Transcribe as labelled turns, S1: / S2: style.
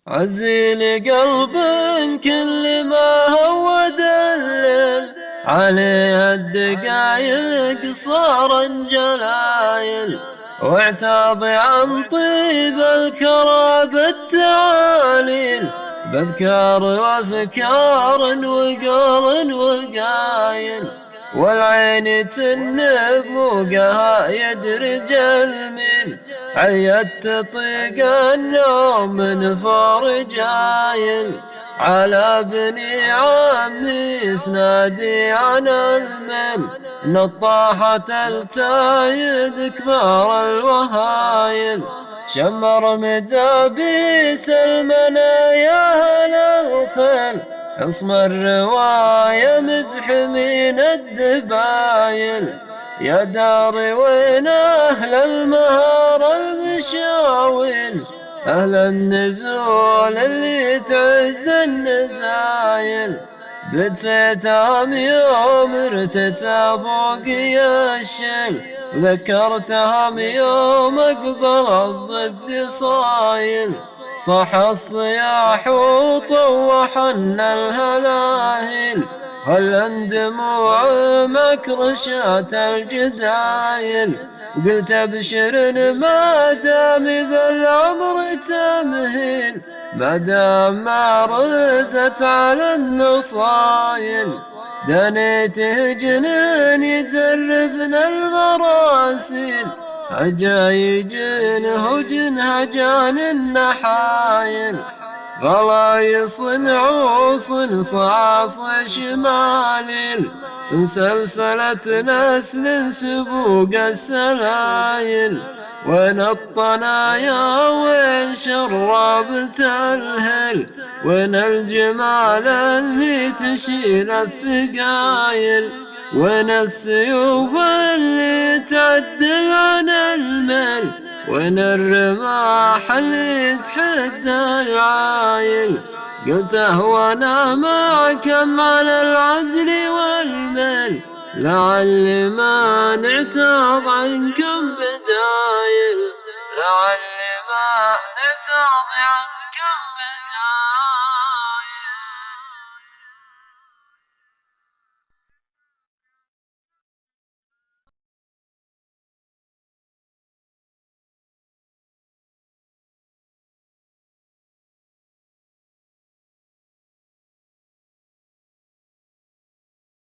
S1: عزيل قلب كل ما هو دلل عليه الدقايق صار جلايل، واعتاض عن طيب الكرى بالتعاليل بأذكار وأفكار وقول وقايل، والعين تنب موقها يدرج الميل عيت تطيق النوم من فرجايل، على بني عمي سنادي عن المن نطاحة التايد كبار الوهايل، شمر مدابيس المنايا أهل الخيل عصم الرواية متحمين الدبايل، يا داري وين أهل المهار المشاويل أهل النزول اللي تعز النزايل، بتيتهم يوم ارتتى فوقي الشيل ذكرتهم يوم اقبل الضد صايل، صح الصياح وطوحن الهلاهل هل دموع مكرشات الجدايل، قلت ابشر ما دام بالعمر تمهيل ما دام ما رزت على النصايل، دنيته جنين يجربنا المراسيل هجايج هجن هجان النحايل، فلا يصنع صنصاص شماليل سلسلة نسل سبوق السلايل، وين الطنايا وين شرابة الهل وين الجمال اللي تشيل الثقايل، وين السيوف اللي تعدل عن المل وين الرماح اللي تحد العايل، قلت وانا معكم على العدل والمل لعل ما نعتاض عنكم